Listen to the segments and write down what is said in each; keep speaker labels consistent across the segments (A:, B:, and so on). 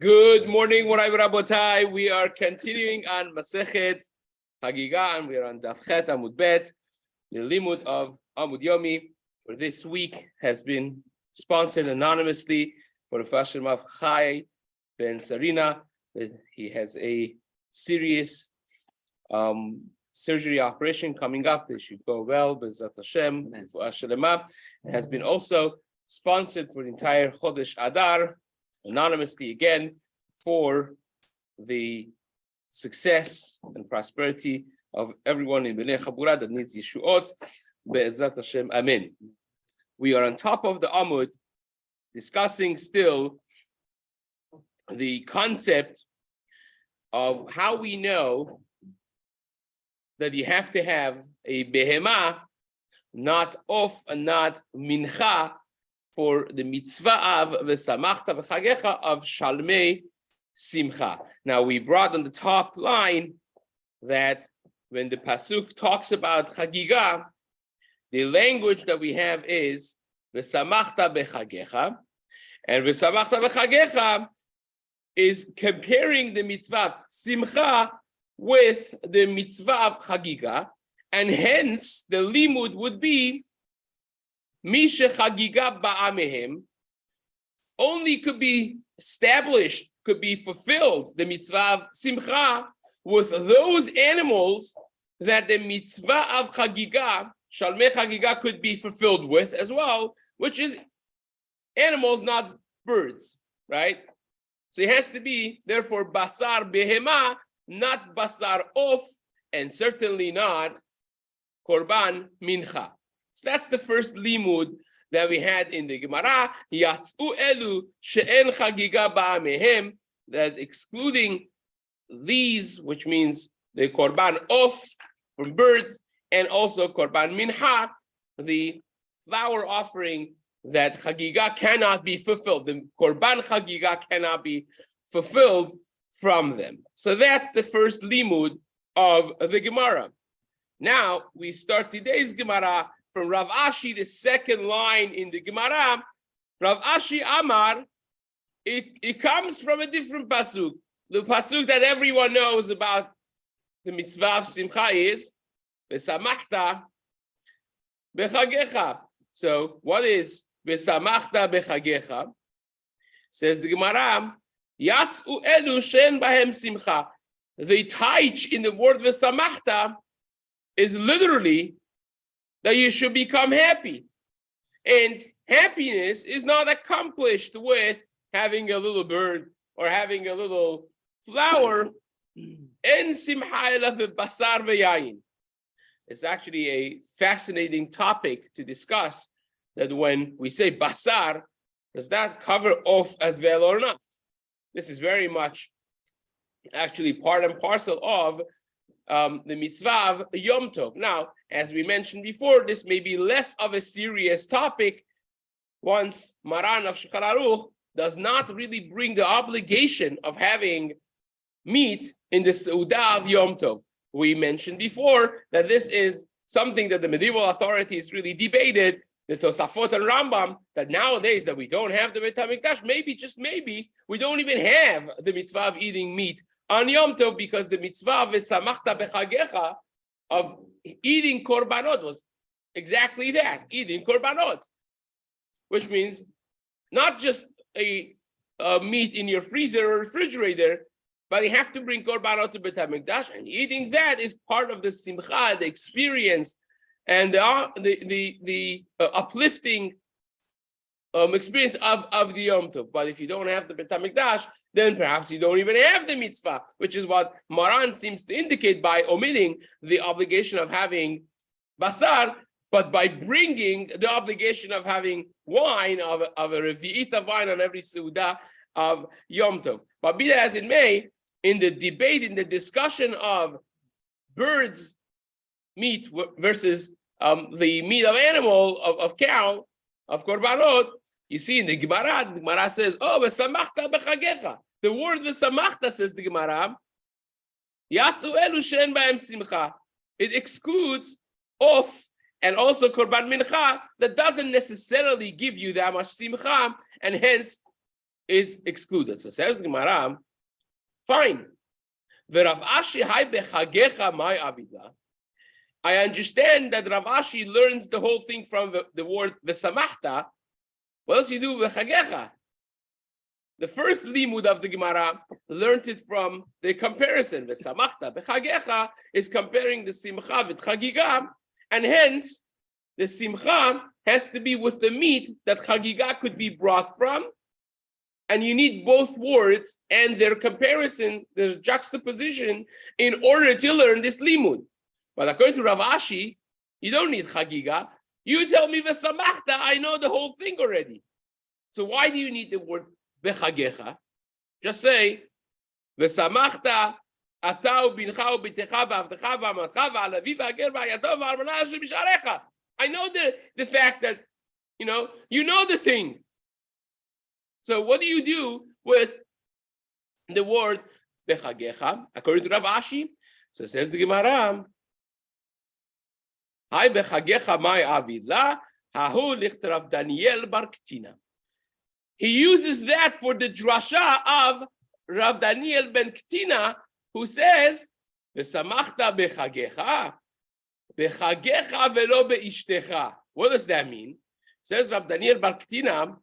A: Good morning, Morai Rabotai. We are continuing on Masechet Chagigah, and we are on Daf Chet Amud Bet. The limud of Amud Yomi for this week has been sponsored anonymously for the Fashim of Chai Ben Sarina. He has a serious surgery operation coming up. They should go well. B'ezrat Hashem for Ashelema. Has been also sponsored for the entire Chodesh Adar, anonymously again, for the success and prosperity of everyone in Bnei Chabura that needs Yeshuot. Be'ezrat Hashem, Amen. We are on top of the Amud, discussing still the concept of how we know that you have to have a behema, not of and not mincha, for the mitzvah of v'samachta v'chagecha of shalmei simcha. Now we brought on the top line that when the pasuk talks about Chagigah, the language that we have is v'samachta b'chagecha, and v'samachta b'chagecha is comparing the mitzvah of simcha with the mitzvah of Chagigah, and hence the limud would be Misha Chagigah ba'amehem, only could be established, could be fulfilled, the mitzvah of simcha, with those animals that the mitzvah of Chagigah, shalmei Chagigah, could be fulfilled with as well, which is animals, not birds, right? So it has to be, therefore, basar behema, not basar of, and certainly not korban mincha. So that's the first limud that we had in the Gemara. Yatzu elu she'en chagigah ba'amehem, that excluding these, which means the korban of from birds, and also korban mincha, the flower offering, that chagigah cannot be fulfilled. The korban chagigah cannot be fulfilled from them. So that's the first limud of the Gemara. Now we start today's Gemara from Rav Ashi, the second line in the Gemara. Rav Ashi Amar, it comes from a different pasuk. The pasuk that everyone knows about the mitzvah of simcha is v'samachta b'chagecha. So what is v'samachta b'chagecha? Says the Gemara, Yatzu elu she'en bahem simcha. The taich in the word v'samachta is literally that you should become happy. And happiness is not accomplished with having a little bird or having a little flower. En simcha ela b'basar v'yayin. It's actually a fascinating topic to discuss, that when we say basar, does that cover off as well or not? This is very much actually part and parcel of the mitzvah of Yom Tov. Now, as we mentioned before, this may be less of a serious topic once Maran of Shulchan Aruch does not really bring the obligation of having meat in the Seudah of Yom Tov. We mentioned before that this is something that the medieval authorities really debated, the Tosafot and Rambam, that nowadays that we don't have the Beit HaMikdash, maybe, just maybe, we don't even have the mitzvah of eating meat on Yom Tov, because the mitzvah of v'samachta b'chagecha, of eating korbanot, was exactly that, eating korbanot, which means not just a meat in your freezer or refrigerator, but you have to bring korbanot to Beit HaMikdash, and eating that is part of the simcha, the experience, and the uplifting experience of the Yom Tov. But if you don't have the Beit HaMikdash, then perhaps you don't even have the mitzvah, which is what Maran seems to indicate by omitting the obligation of having basar, but by bringing the obligation of having wine, of a revi'it of wine on every seudah of Yom Tov. But be that as it may, in the debate, in the discussion of birds meat versus the meat of animal, of cow, of korbanot, you see in the Gemara says, oh, v'samachta b'chagecha. The word v'samachta, says the Gemara, Yatzu elu she'en bahem simcha. It excludes off and also korban mincha that doesn't necessarily give you that much simcha, and hence is excluded. So says the Gemara, fine. V'Rav Ashi hai bechagecha mai avida. I understand that Rav Ashi learns the whole thing from the word v'samachta. What else you do v'chagecha? The first limud of the Gemara learned it from the comparison. V'samachta v'chagecha is comparing the simcha with Chagigah, and hence the simcha has to be with the meat that Chagigah could be brought from. And you need both words and their comparison, their juxtaposition, in order to learn this limud. But according to Rav Ashi, you don't need Chagigah. You tell me v'samachta, I know the whole thing already. So why do you need the word v'chagecha? Just say v'samachta ata u'bincha u'bitecha v'avtecha v'amatcha v'alavi v'ager v'ayatom v'almana asher b'sharecha. I know the fact that you know the thing. So what do you do with the word v'chagecha? According to Rav Ashi, so says the Gemara, Hai bechagecha mai avidla, hahu licht Rav Daniel bar Ktina. He uses that for the drasha of Rav Daniel ben Ktina, who says, v'samachta bechagecha, bechagecha velo beishtecha. What does that mean? Says Rav Daniel bar Ktina,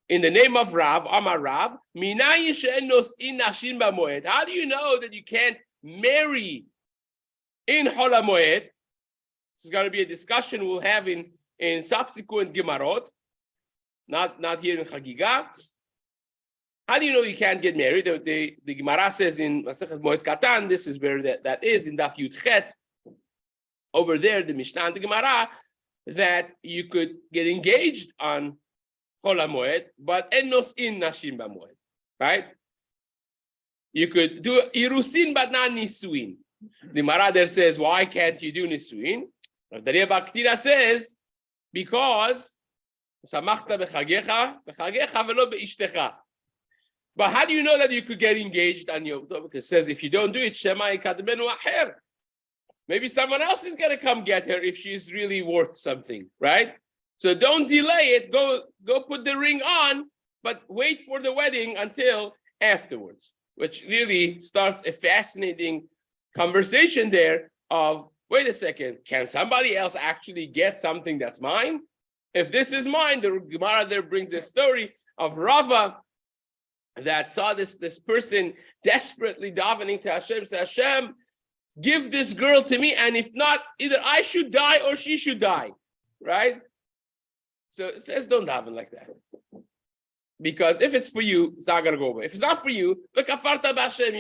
A: in the name of Rav, Amar Rav, minayin she'en nos'in nashim b'moed. How do you know that you can't marry in Chol HaMoed? This is going to be a discussion we'll have in subsequent Gemarot, not here in Chagigah. How do you know you can't get married? The Gemara says in Masechet Moed Katan, this is where that is, in Daf Yud Chet, over there, the Mishnah and the Gemara, that you could get engaged on Chol HaMoed, but en nos'in nashim b'moed, right? You could do irusin, but not nisuin. The Gemara there says, why can't you do nisuin? Rav Daniel bar Ktina says, because samachta bechagecha velo beishtecha. But how do you know that you could get engaged on your? Because it says if you don't do it, shema yekadmenu acher. Maybe someone else is going to come get her if she's really worth something, right? So don't delay it. Go put the ring on, but wait for the wedding until afterwards, which really starts a fascinating conversation there of, wait a second, can somebody else actually get something that's mine? If this is mine, the Gemara there brings a story of Rava that saw this person desperately davening to Hashem, say, Hashem, give this girl to me, and if not, either I should die or she should die, right? So it says don't daven like that. Because if it's for you, it's not going to go away. If it's not for you, look, afarta b'Hashem,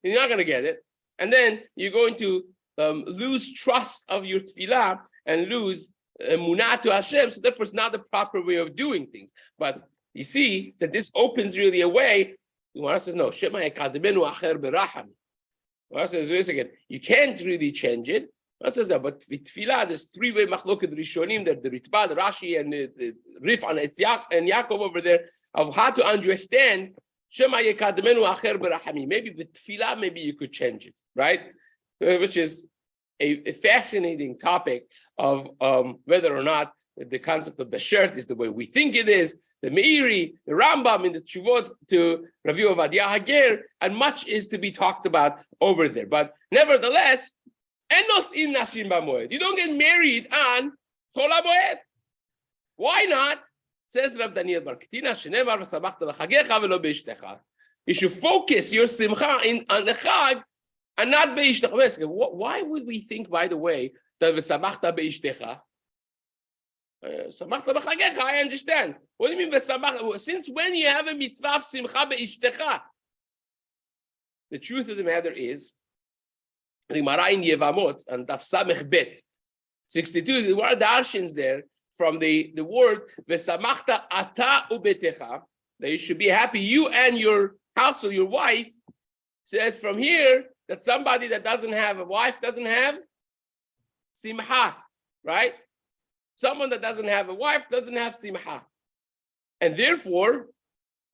A: you're not going to get it. And then you're going to lose trust of your tefillah and lose munah to Hashem. So therefore, it's not the proper way of doing things. But you see that this opens really a way. The Gemara says, no, shema yekadmenu acher beracham. The Gemara says, wait a second, you can't really change it. The Gemara says, but with tefillah, there's three-way machloket rishonim, the Ritba, the Rashi, and the Rif on Etziak and Yaakov over there, of how to understand shema yekadmenu acher berachami. Maybe with tefillah, maybe you could change it, right? Which is a fascinating topic of whether or not the concept of beshert is the way we think it is. The Meiri, the Rambam in the Tshuvot to Rabbi Ovadia Hager, and much is to be talked about over there. But nevertheless, enos in nashim b'moed. You don't get married on Chol HaMoed. Why not? Says Rav Daniel bar Ktina, shenemar v'samachta v'chagecha v'lo be'ishtecha. You should focus your simcha on the chag and not be'ishtecha. Why would we think, by the way, that v'samachta be'ishtecha? Samachta b'chagecha, I understand. What do you mean v'samachta? Since when you have a mitzvah of simcha be'ishtecha? The truth of the matter is, the Gemara in Yevamot and Daf Samech Bet 62, there were darshins there from the word v'samachta ata ubetecha, that you should be happy, you and your household, your wife. Says from here that somebody that doesn't have a wife doesn't have simcha, right? Someone that doesn't have a wife doesn't have simcha. And therefore,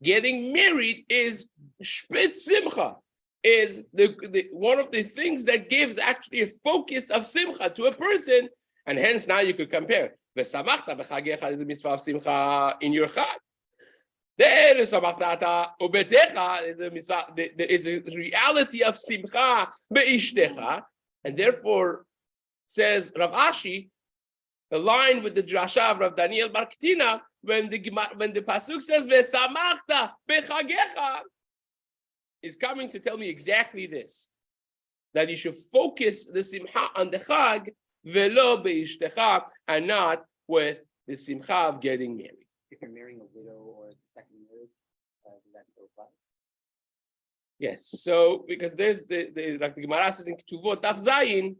A: getting married is shpitz simcha, is the one of the things that gives actually a focus of simcha to a person. And hence now you could compare. V'samachta b'chagecha is a mitzvah of simcha in your chag. there is a reality of simcha be'ishtecha, and therefore, says Rav Ashi, aligned with the drasha of Rav Daniel Bar Ktina, when the pasuk says ve'samachta bechagecha, is coming to tell me exactly this, that you should focus the simcha on the chag velo be'ishtecha, and not with the simcha of getting married.
B: If you're marrying a widow or it's a second marriage, does that still apply?
A: Yes. So because there's like the Gemara says in Ketuvot Daf Zayin,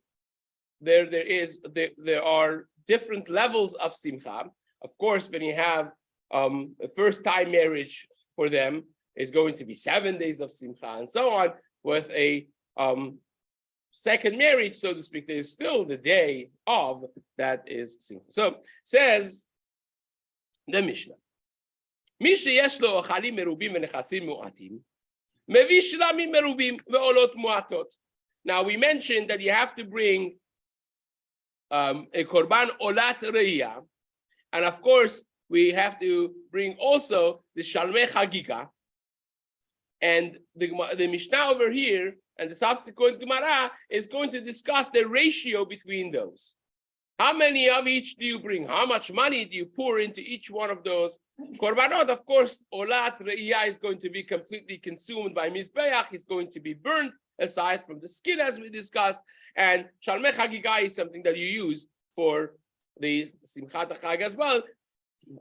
A: there are different levels of simcha. Of course, when you have a first time marriage for them, is going to be 7 days of simcha and so on. With a second marriage, so to speak, there's still the day of that is simcha. So says the Mishnah, Misha yeshlo ochalim merubim v'nechasim mu'atim, mevi shlamim merubim ve'olot mu'atot. Now we mentioned that you have to bring a korban olat reiyah, and of course we have to bring also the shalmei chagigah. And the Mishnah over here and the subsequent Gemara is going to discuss the ratio between those. How many of each do you bring? How much money do you pour into each one of those korbanot? Of course, olat reiyah is going to be completely consumed by mizbeach. It's going to be burnt aside from the skin, as we discussed. And shalmei chagigah is something that you use for the simchat chag as well.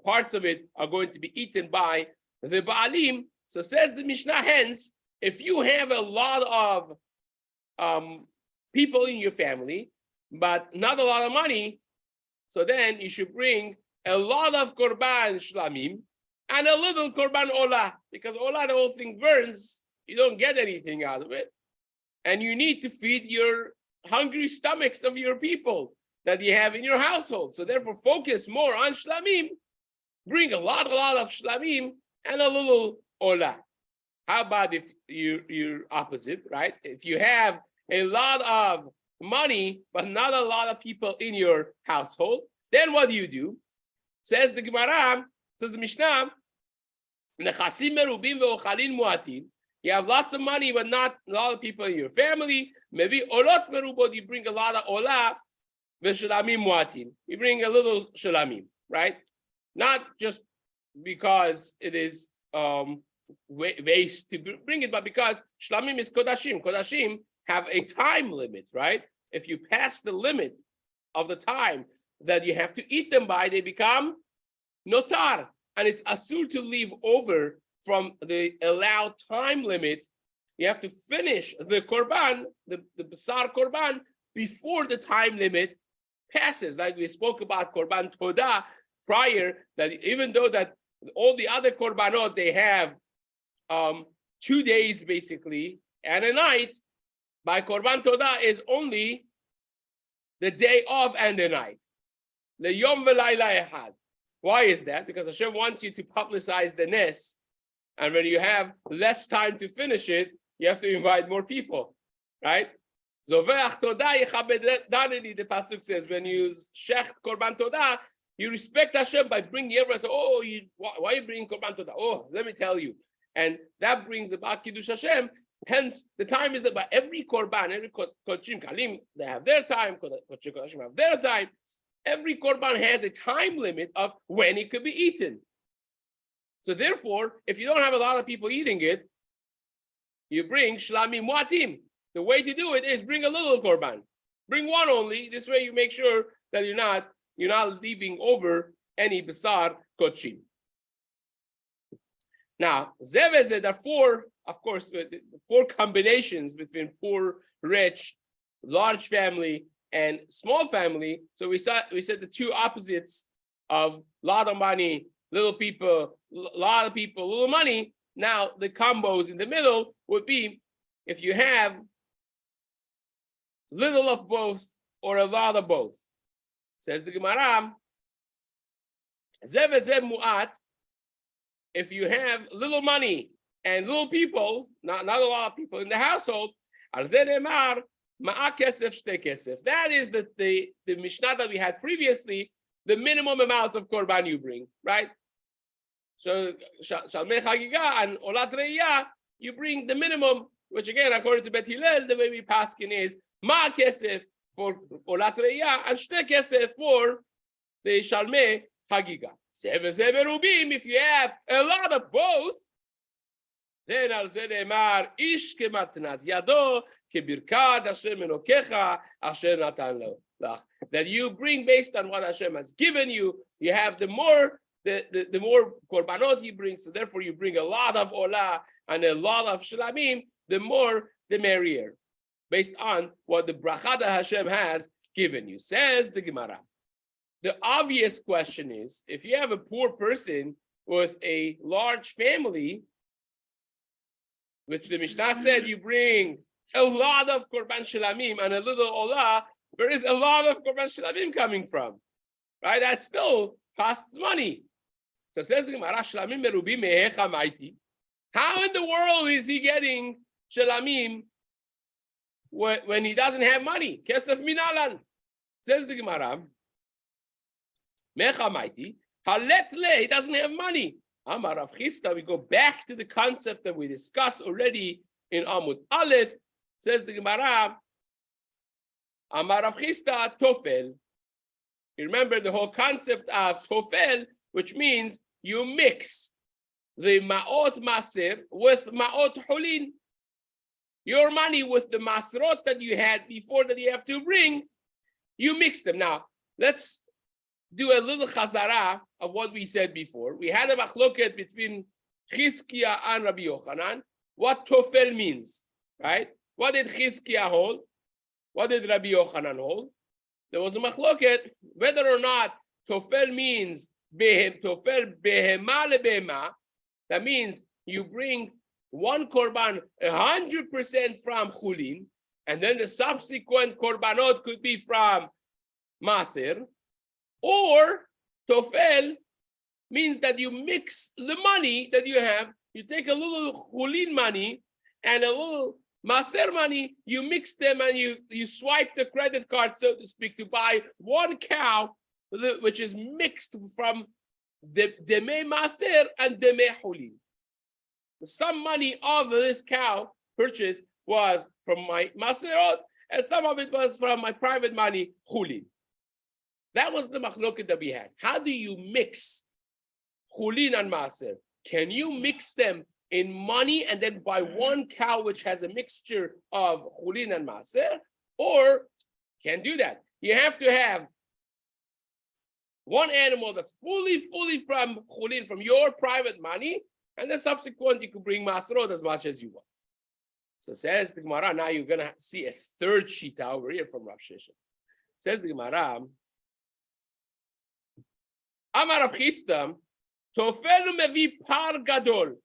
A: Parts of it are going to be eaten by the baalim. So says the Mishnah, hence, if you have a lot of people in your family, but not a lot of money, so then you should bring a lot of korban shlamim and a little korban olah, because olah, the whole thing burns, you don't get anything out of it. And you need to feed your hungry stomachs of your people that you have in your household. So therefore, focus more on shlamim, bring a lot of shlamim and a little olah. How about if you're opposite, right? If you have a lot of money, but not a lot of people in your household, then what do? Says the Gemara, says the Mishnah, you have lots of money, but not a lot of people in your family. Maybe olot merubot, you bring a lot of olah, v'shalamim muatin. You bring a little shalamim, right? Not just because it is waste to bring it, but because shlamim is kodashim. Kodashim have a time limit, right? If you pass the limit of the time that you have to eat them by, they become notar, and it's asur to leave over from the allowed time limit. You have to finish the korban, the basar korban, before the time limit passes. Like we spoke about korban todah prior, that even though that all the other korbanot, they have 2 days basically and a night, by korban todah is only the day of and the night. The yom v'layla echad. Why is that? Because Hashem wants you to publicize the nes, and when you have less time to finish it, you have to invite more people, right? Zoveach todah yechabed daneni, the pasuk says, when you shecht korban todah, you respect Hashem by bringing everyone. So, why are you bringing korban todah? Oh, let me tell you. And that brings about kiddush Hashem. Hence, the time is that by every korban, every kodshim kalim, they have their time. Kodshim kodshim have their time. Every korban has a time limit of when it could be eaten. So therefore, if you don't have a lot of people eating it, you bring shlamim muatim. The way to do it is bring a little korban. Bring one only. This way you make sure that you're not leaving over any basar kodshim. Now, there are four, of course, four combinations between poor, rich, large family, and small family. So we said the two opposites of lot of money, little people, lot of people, little money. Now the combos in the middle would be if you have little of both or a lot of both. Says the Gemara, mu'at. If you have little money and little people, not a lot of people in the household, that is the Mishnah that we had previously, the minimum amount of korban you bring, right? So Shalmei Chagigah and Olat Re'iyah, you bring the minimum, which again, according to Bet Hillel, the way we paskin is Ma Kesef for Olat Re'iyah and Shte Kesef for the Shalmei Chagigah. If you have a lot of both, then al ze ne'emar ish kematnat yado kebirkat Hashem Elokecha asher natan lo lach. That you bring based on what Hashem has given you. You have the more korbanot you bring, so therefore you bring a lot of olah and a lot of shlamim. The more, the merrier, based on what the bracha that Hashem has given you. Says the Gemara. The obvious question is, if you have a poor person with a large family, which the Mishnah said you bring a lot of korban shlamim and a little olah, where is a lot of korban shlamim coming from? Right? That still costs money. So says the Gemara, shlamim merubim mehecha maiti. How in the world is he getting shlamim when he doesn't have money? Kesef minalan. Says the Gemara, mecha maiti, halet le, he doesn't have money. Amar Rav Chisda, we go back to the concept that we discussed already in Amud Aleph. Says the Gemara, Amar Rav Chisda tofel. You remember the whole concept of tofel, which means you mix the ma'ot maser with ma'ot hulin. Your money with the masrot that you had before that you have to bring, you mix them. Now, let's do a little chazara of what we said before. We had a machloket between Chizkiah and Rabbi Yochanan, what tofel means, right? What did Chizkiah hold? What did Rabbi Yochanan hold? There was a machloket whether or not tofel means tofel behema lebehema. That means you bring one korban 100% from chulin, and then the subsequent korbanot could be from maser. Or tofel means that you mix the money that you have. You take a little chulin money and a little maser money, you mix them and you swipe the credit card, so to speak, to buy one cow, which is mixed from the deme maser and deme chulin. Some money of this cow purchase was from my maserot, and some of it was from my private money, chulin. That was the machloket that we had. How do you mix chulin and maser? Can you mix them in money and then buy one cow which has a mixture of chulin and maser? Or can't do that. You have to have one animal that's fully from chulin, from your private money, and then subsequent you could bring maserot as much as you want. So says the Gemara, now you're going to see a third shita over here from Rav Sheshet. Says the Gemara, Amar Rav Chisda, tofel mevi par gadol.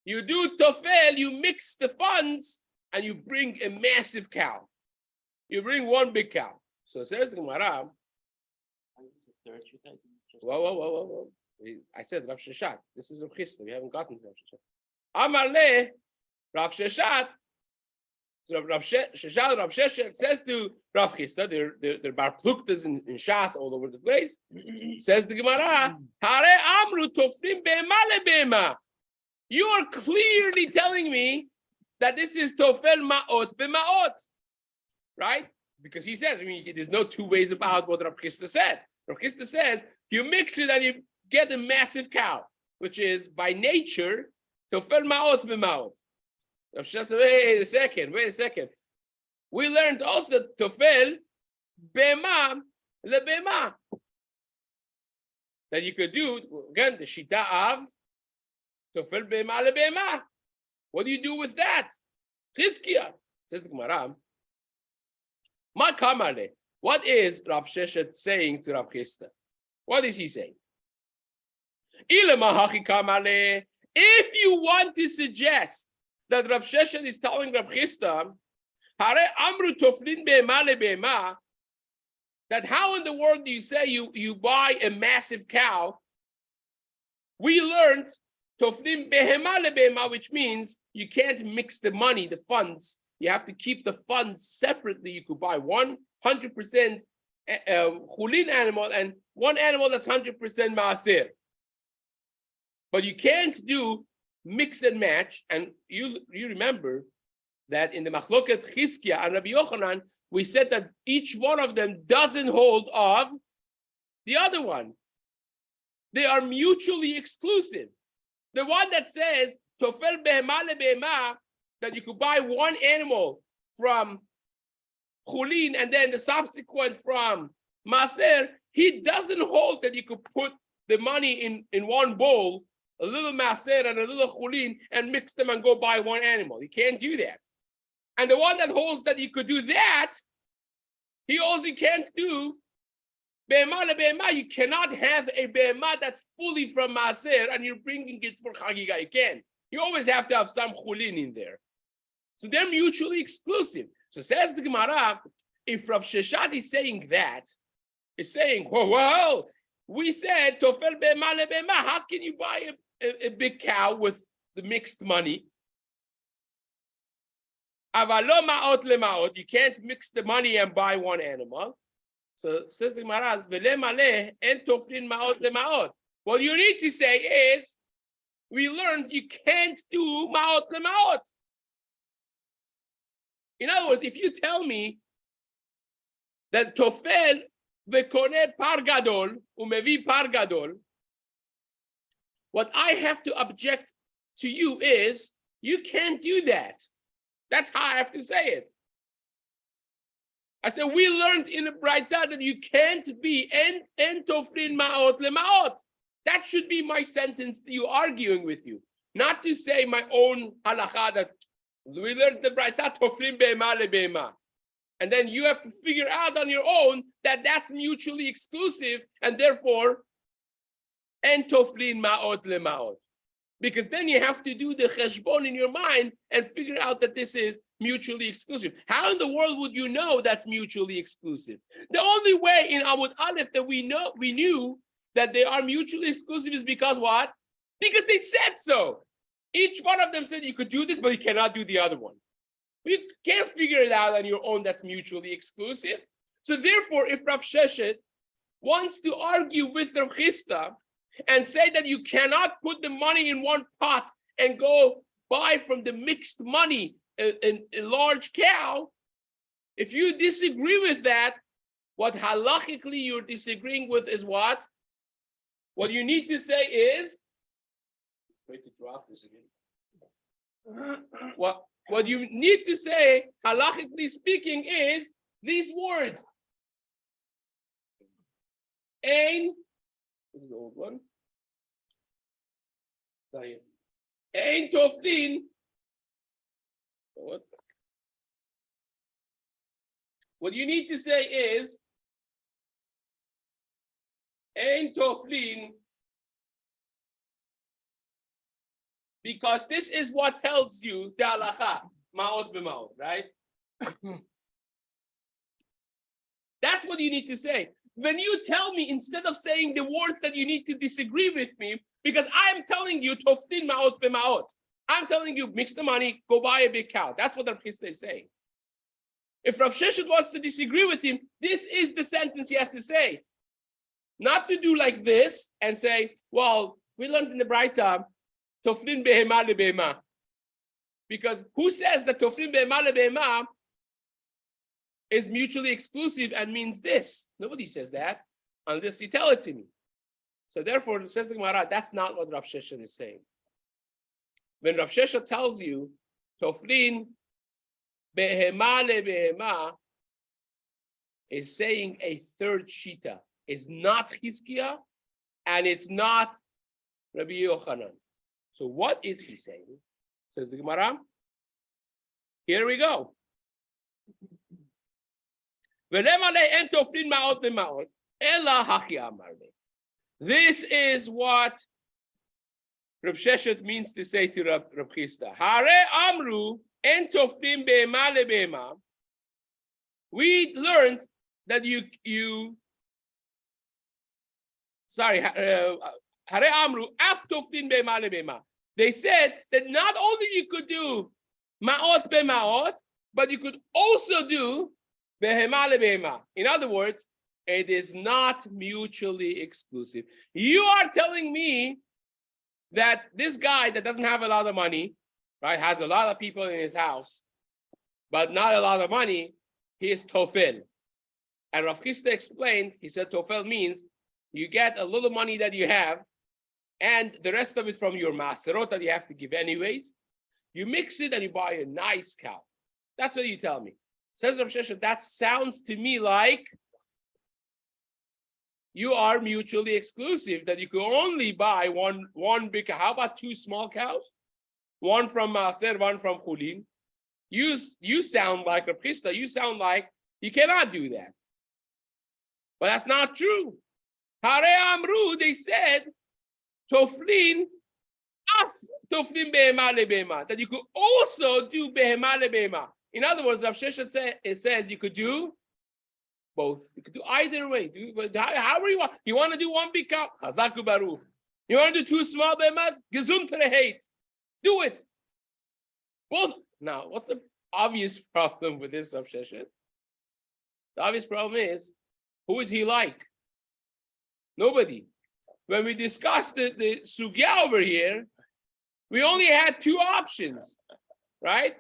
A: You do tofel, you mix the funds, and you bring a massive cow. You bring one big cow. So says the Gemara. Whoa. I said Rav Sheshet. This is Rav Chisda. We haven't gotten to Rav Sheshet. Amar le Rav Sheshet. So Rav Sheshet says to Rav Chisda, they're bar pluktas in Shas all over the place. Says the Gemara, Hare amru toflim be'ema le'be'ema. You are clearly telling me that this is tofel ma'ot be'ma'ot, right? Because he says, there's no two ways about what Rav Chisda said. Rav Chisda says, you mix it and you get a massive cow, which is by nature tofel ma'ot be'ma'ot. Rav Sheshet said, wait a second. We learned also that tofel be'ema le'be'ema. That you could do, again, the shita of tofel be'ema le'be'ema. What do you do with that? Chizkiah. Says the Gemara, Ma kamale. What is Rav Sheshet saying to Rav Chisda? What is he saying? Ilema kamale. If you want to suggest that Rav Sheshet is telling Rav Chisda, Hare amru toflin be'ema le'be'ema, that how in the world do you say you buy a massive cow? We learned toflin behema le'be'ema, which means you can't mix the money, the funds. You have to keep the funds separately. You could buy 100% chulin animal and one animal that's 100% maaser. But you can't do mix and match. And you remember that in the Machloket Chizkiah and Rabbi Yochanan, we said that each one of them doesn't hold of the other one. They are mutually exclusive. The one that says Tofel behema lebehema, that you could buy one animal from Chulin and then the subsequent from Maser, he doesn't hold that you could put the money in one bowl, a little Maser and a little Chulin, and mix them and go buy one animal. You can't do that. And the one that holds that you could do that, he also can't do behema lebehema. You cannot have a behema that's fully from Maser and you're bringing it for Chagigah. You can't. You always have to have some Chulin in there. So they're mutually exclusive. So says the Gemara, if Rav Sheshet is saying that, is saying, well, we said Tofel behema lebehema. How can you buy a big cow with the mixed money? Avalo ma'ot lema'ot. You can't mix the money and buy one animal. So says the Gemara, vele maleh en toflin ma'ot lema'ot. What you need to say is, we learned you can't do ma'ot lema'ot. In other words, if you tell me that tofel vekone par gadol umevi par gadol, what I have to object to you is you can't do that. That's how I have to say it. I said we learned in the Braita that you can't be en toflin ma'ot lema'ot. That should be my sentence to you, arguing with you, not to say my own halacha that we learned the Braita toflin behema lebehema, and then you have to figure out on your own that that's mutually exclusive, and therefore en toflin ma'ot lema'ot, because then you have to do the cheshbon in your mind and figure out that this is mutually exclusive. How in the world would you know that's mutually exclusive? The only way in Amud Aleph that we knew that they are mutually exclusive is because what? Because they said so. Each one of them said you could do this, but you cannot do the other one. You can't figure it out on your own that's mutually exclusive. So therefore, if Rav Sheshet wants to argue with Rav Chisda and say that you cannot put the money in one pot and go buy from the mixed money a large cow, if you disagree with that, what halachically you're disagreeing with is what? What you need to say is, wait to drop this again. What you need to say, halachically speaking, is these words. Ein, this is the old one. Ein toflin. What you need to say is ein toflin, because this is what tells you the halacha ma'ot b'ma'ot, right? That's what you need to say. When you tell me, instead of saying the words that you need to disagree with me, because I'm telling you toflin ma'ot b'ma'ot, I'm telling you mix the money, go buy a big cow. That's what Rav Chisda is saying. If Rav Sheshet wants to disagree with him, this is the sentence he has to say. Not to do like this and say, well, we learned in the Braita, toflin behema lebehema. Because who says that toflin behema lebehema is mutually exclusive and means this? Nobody says that unless you tell it to me. So therefore, says the Gemara, that's not what Rav Sheshet is saying. When Rav Sheshet tells you toflin behema lebehema is saying a third shita. It's not Chizkiah and it's not Rabbi Yochanan. So what is he saying? Says the Gemara. Here we go. This is what Reb Sheshet means to say to Reb Chisda. Hare amru en toflim behema lebehema. We learned that Hare amru af toflim behema lebehema. They said that not only you could do ma'ot b'ma'ot, but you could also do behema lebehema. In other words, it is not mutually exclusive. You are telling me that this guy that doesn't have a lot of money, right, has a lot of people in his house, but not a lot of money, he is tofel. And Rav Chisda explained, he said tofel means you get a little money that you have, and the rest of it from your maserot that you have to give anyways. You mix it and you buy a nice cow. That's what you tell me. Says Rav Sheshet, that sounds to me like you are mutually exclusive, that you could only buy one big cow. How about two small cows? One from Maser, one from Chulin. You sound like Rav Chisda, you sound like you cannot do that. But that's not true. Hare Amru, they said, Toflin, Toflin behema lebehema, that you could also do behema lebehema. In other words, Rav Sheshet says you could do both. You could do either way. However you want. You want to do one big cow? Chazaku baruch. You want to do two small behemas? Gesund hate. Do it. Both. Now, what's the obvious problem with this, Rav Sheshet? The obvious problem is, who is he like? Nobody. When we discussed the sugya over here, we only had two options, right?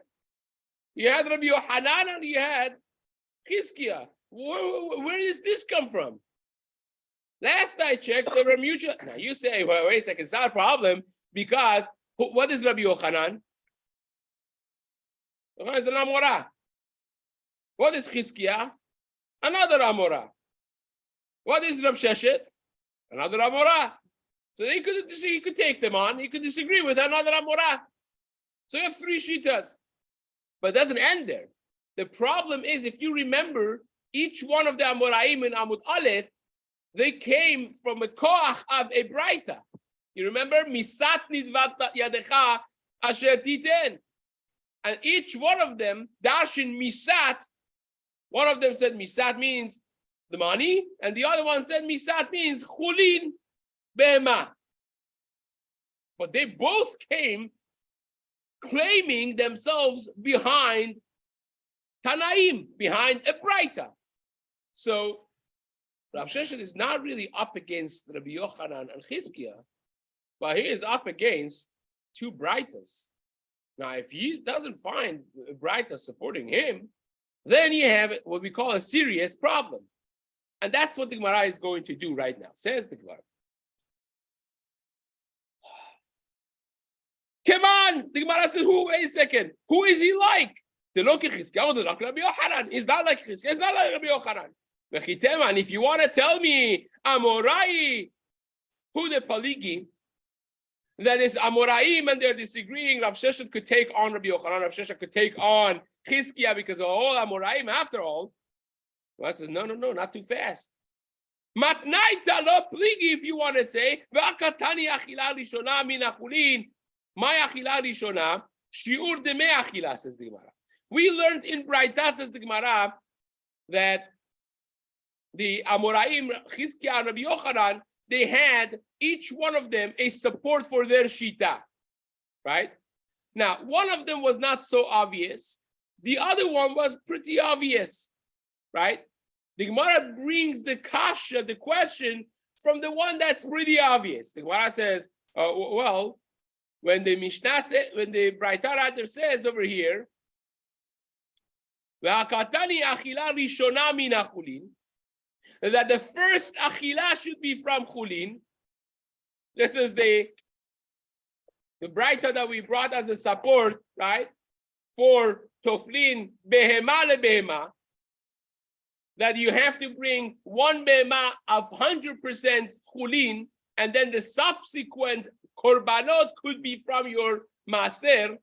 A: You had Rabbi Yohanan and you had Chizkiah. Where does this come from? Last I checked, they were mutual. Now you say, well, wait a second, it's not a problem because what is Rabbi Yohanan? Yohanan is an Amorah. What is Chizkiah? Another Amorah. What is Rav Sheshet? Another Amorah. So he could take them on. He could disagree with another Amorah. So you have three Shitas. But it doesn't end there. The problem is, if you remember, each one of the Amoraim in Amud Aleph, they came from a koach of a braita. You remember? Misat nidvat yadecha asher titen. And each one of them, darshin misat, one of them said misat means the money, and the other one said misat means chulin behema. But they both came claiming themselves behind Tanaim, behind a braita. So Rav Sheshet is not really up against Rabbi Yochanan and Chizkiah, but he is up against two braitas. Now, if he doesn't find a braita supporting him, then you have what we call a serious problem. And that's what the Gemara is going to do right now. Says the Gemara. Come on! The Gemara says, wait a second. Who is he like? The Loki Chizkiah, the Loki Rabbi Yochanan. He's not like Chizkiah. He's not like Rabbi Yochanan. And if you want to tell me Amorai, who the Paligi, that is Amoraim and they're disagreeing, Rav Sheshet could take on Rabbi Yochanan, Rav Sheshet could take on Chizkiah because of all Amoraim after all. Well, says, no, not too fast. Matnaita lo pligi, if you want to say, V'akatani achila rishona min achulin, my achila rishona, shiur deme achila, says the Gemara. We learned in Braita, says the Gemara, that the Amoraim, Chizkiah and Rabbi Yochanan, they had each one of them a support for their shita, right? Now, one of them was not so obvious. The other one was pretty obvious, right? The Gemara brings the kasha, the question, from the one that's pretty obvious. The Gemara says, well, when the Mishnah when the Braita Ratter says over here, "V'akatani achila rishona min achulin," that the first achila should be from chulin. This is the Braita that we brought as a support, right, for toflin behema lebehema. That you have to bring one behema of 100% chulin, and then the subsequent korbanot could be from your maser.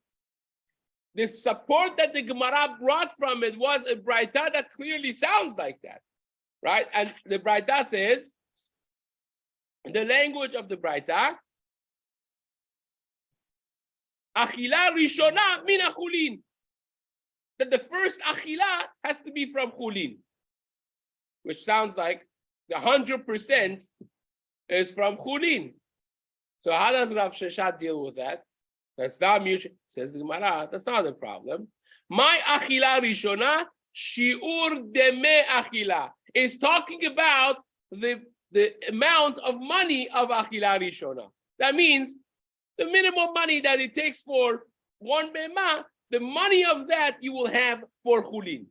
A: The support that the Gemara brought from it was a braita that clearly sounds like that, right? And the braita says, the language of the braita, achila rishona min chulin, that the first achila has to be from chulin, which sounds like the 100% is from chulin. So how does Rav Sheshet deal with that? That's not mutual. Says the Gemara, that's not the problem. My achila rishona, shiur deme achila, is talking about the amount of money of achila rishona. That means the minimum money that it takes for one behemah, the money of that you will have for chulin,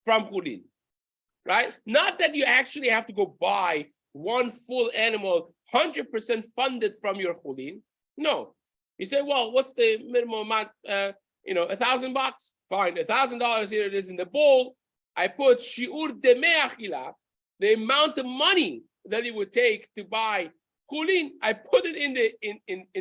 A: from chulin, right? Not that you actually have to go buy one full animal, 100% funded from your chulin. No. You say, well, what's the minimum amount? $1,000. Fine, $1,000. Here it is in the bowl. I put shiur demei achila, the amount of money that it would take to buy chulin. I put it in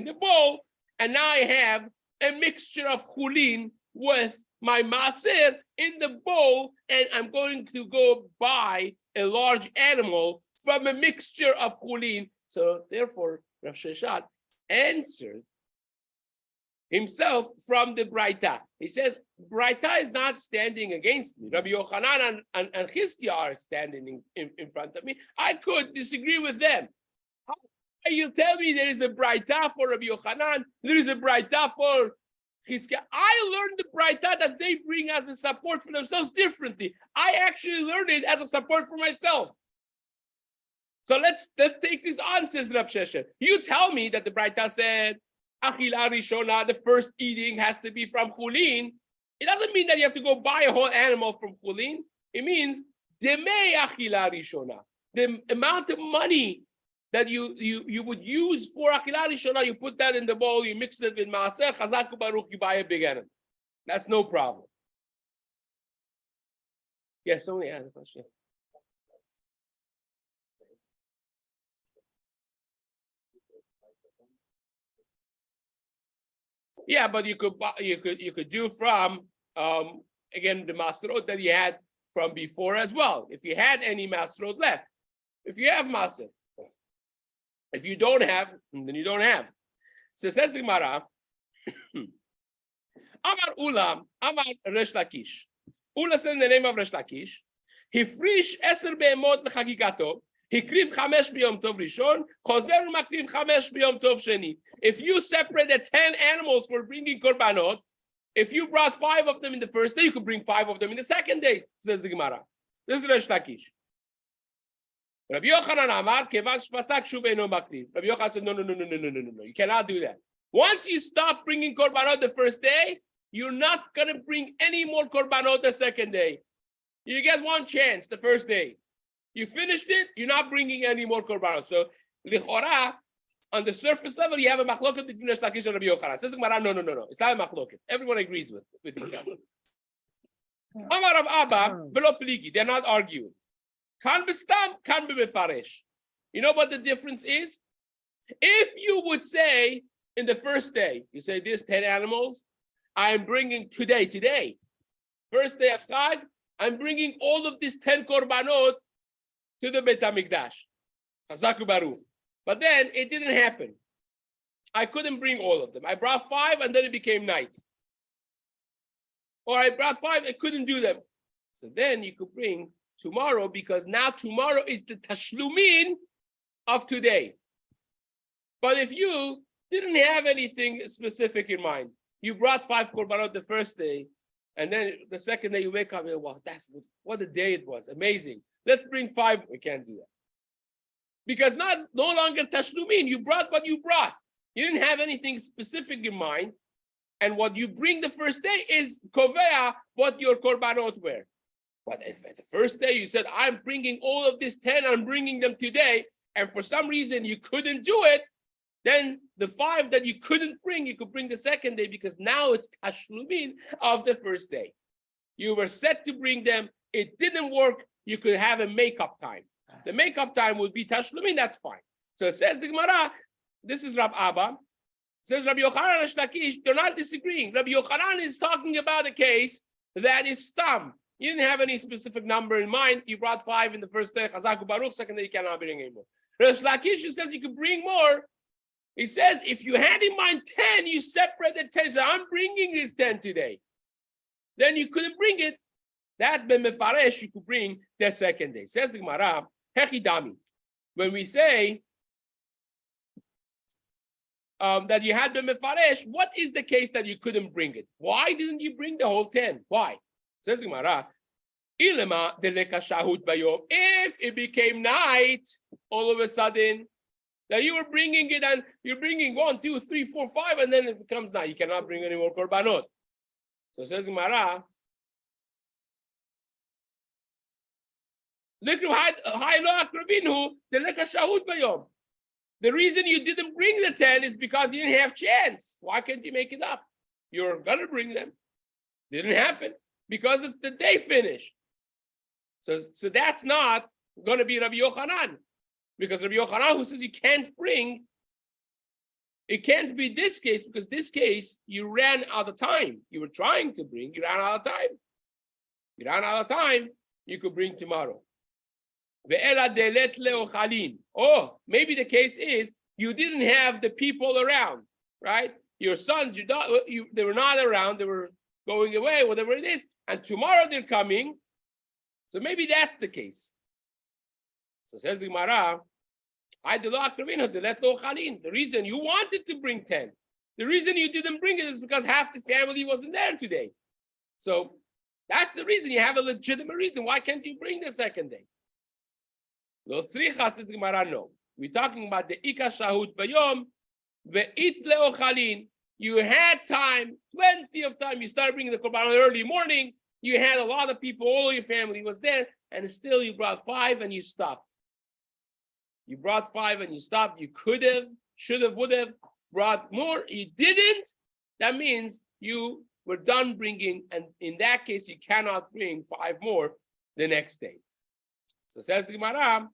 A: the bowl, and now I have a mixture of chulin with my maaser in the bowl, and I'm going to go buy a large animal from a mixture of chulin. So therefore, Rav Sheshet answered himself from the Braita. He says, Braita is not standing against me. Rabbi Yochanan and Chizkiah are standing in front of me. I could disagree with them. How you tell me there is a Braita for Rabbi Yochanan, there is a Braita for Chizkiah? I learned the Braita that they bring as a support for themselves differently. I actually learned it as a support for myself. So let's take this on, says Rav Sheshet. You tell me that the Braita said, Achila Rishona, the first eating has to be from chulin. It doesn't mean that you have to go buy a whole animal from chulin. It means demei Achila Rishona, the amount of money that you would use for Achila Rishona, you put that in the bowl, you mix it with maaser, chazak u'baruch, you buy a big animal. That's no problem. Yes, somebody had a question. Yeah, but you could do from again the masrot that you had from before as well. If you had any masrot left, if you have maser, if you don't have, then you don't have. So says the Gemara, Amar Ula, Amar Resh Lakish. Ula says in the name of Resh Lakish, Hifrish eser be'emot lechagigato. Hikriv chamesh b'yom tov rishon, chozer u'makriv chamesh b'yom tov sheni. If you separated 10 animals for bringing korbanot, if you brought 5 of them in the first day, you could bring 5 of them in the second day, says the Gemara. This is Resh Lakish. Rabbi Yochanan Amar, kevan shpasak shu be'eno makriv. Rabbi Yochanan said, no. You cannot do that. Once you stop bringing korbanot the first day, you're not going to bring any more korbanot the second day. You get one chance the first day. You finished it, you're not bringing any more korbanot. So, lichora, on the surface level, you have a machloket between Resh Lakish and Rabbi Yochanan. Says the Gemara, no. It's not a machloket. Everyone agrees with each other. Amar Rav Abba, velo pligi. They're not arguing. Kan b'stam, kan b'mefaresh. You know what the difference is? If you would say in the first day, you say these 10 animals, I'm bringing today, first day of Chag, I'm bringing all of these 10 korbanot to the Beit HaMikdash. Chazak u'baruch. But then it didn't happen. I couldn't bring all of them. I brought 5 and then it became night. Or I brought 5, I couldn't do them. So then you could bring tomorrow, because now tomorrow is the tashlumin of today. But if you didn't have anything specific in mind, you brought 5 korbanot the first day, and then the second day you wake up and wow, that's what a day it was. Amazing. Let's bring 5. We can't do that. Because no longer tashlumin. You brought what you brought. You didn't have anything specific in mind. And what you bring the first day is kovea what your korbanot were. But if at the first day you said, I'm bringing all of these 10, I'm bringing them today, and for some reason you couldn't do it, then the 5 that you couldn't bring, you could bring the second day, because now it's tashlumin of the first day. You were set to bring them. It didn't work. You could have a makeup time. The makeup time would be tashlumin. That's fine. So it says the Gemara, this is Rav Abba. It says Rabbi Yochanan and Resh Lakish, they're not disagreeing. Rabbi Yochanan is talking about a case that is stam. You didn't have any specific number in mind. You brought 5 in the first day, chazak u'baruch, second day you cannot bring any more. Resh Lakish says you could bring more. He says if you had in mind 10, you separated 10. So I'm bringing these 10 today. Then you couldn't bring it. That b'mefaresh you could bring the second day. Says the Gemara, hechidami. When we say that you had b'mefaresh, what is the case that you couldn't bring it? Why didn't you bring the whole 10? Why? Says the Gemara, if it became night, all of a sudden, That you were bringing it and you're bringing 1, 2, 3, 4, 5, and then it becomes now you cannot bring any more korbanot. So says Gemara, the reason you didn't bring the 10 is because you didn't have chance. Why can't you make it up? You're gonna bring them. Didn't happen because the day finished. So that's not gonna be Rabbi Yochanan. Because Rabbi Yochanan, who says you can't bring, it can't be this case, because this case, you ran out of time. You were trying to bring, you ran out of time. You ran out of time, you could bring tomorrow. Oh, maybe the case is you didn't have the people around, right? Your sons, your daughter, they were not around, they were going away, whatever it is, and tomorrow they're coming. So maybe that's the case. So says the Gemara, the reason you wanted to bring 10, the reason you didn't bring it is because half the family wasn't there today. So that's the reason. You have a legitimate reason. Why can't you bring the second day? Says the Gemara, no. We're talking about the Ika Shahut Bayom, Ve'it Le'ochalin. You had time, plenty of time. You started bringing the Korban early morning. You had a lot of people, all your family was there, and still you brought 5 and you stopped. You brought 5 and you stopped. You could have, should have, would have brought more. You didn't. That means you were done bringing, and in that case, you cannot bring 5 more the next day. So says the Gemara,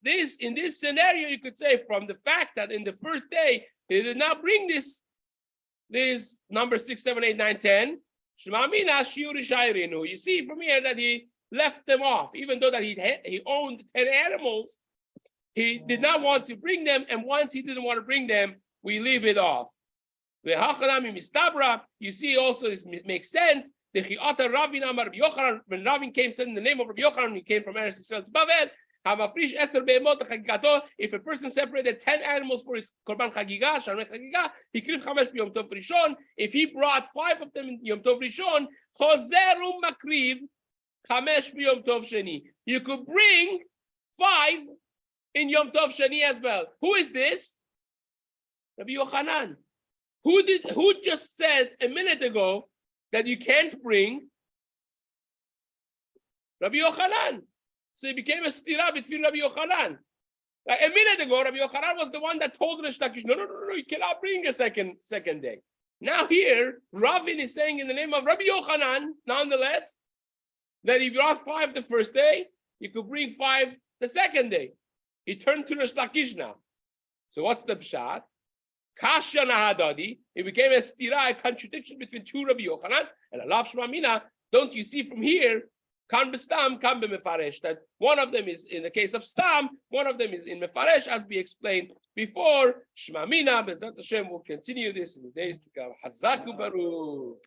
A: this, in this scenario, you could say from the fact that in the first day, he did not bring this number 6, 7, 8, 9, 10. You see from here that he left them off, even though that he owned 10 animals, he did not want to bring them, and once he didn't want to bring them, we leave it off. You see also this makes sense. When Rabin came, said in the name of Rabbi Yochanan, he came from Eretz Yisrael to Bavel. If a person separated 10 animals for his Korban Chagigah, he kriv 5 b'Yom Tov Rishon. If he brought 5 of them in Yom Tov Rishon, chozer makriv 5 b'Yom Tov Sheni. You could bring 5 in Yom Tov Sheni as well. Who is this? Rabbi Yochanan. Who just said a minute ago that you can't bring? Rabbi Yochanan. So it became a stira between Rabbi Yochanan. A minute ago, Rabbi Yochanan was the one that told Rish Lakish, no, you cannot bring a second day. Now here, Ravin is saying in the name of Rabbi Yochanan, nonetheless, that if you brought 5 the first day, you could bring 5 the second day. He turned to Rish Lakish now. So what's the pshat? Kasha nahadadi. It became a stira, a contradiction between 2 Rabbi Yochanans. And alav shma mina, don't you see from here, kan b'stam, kan b'mefaresh, that one of them is in the case of stam, one of them is in mefaresh, as we explained before. Shma mina, B'ezrat Hashem will continue this in the days to come. Hazaku Baruch.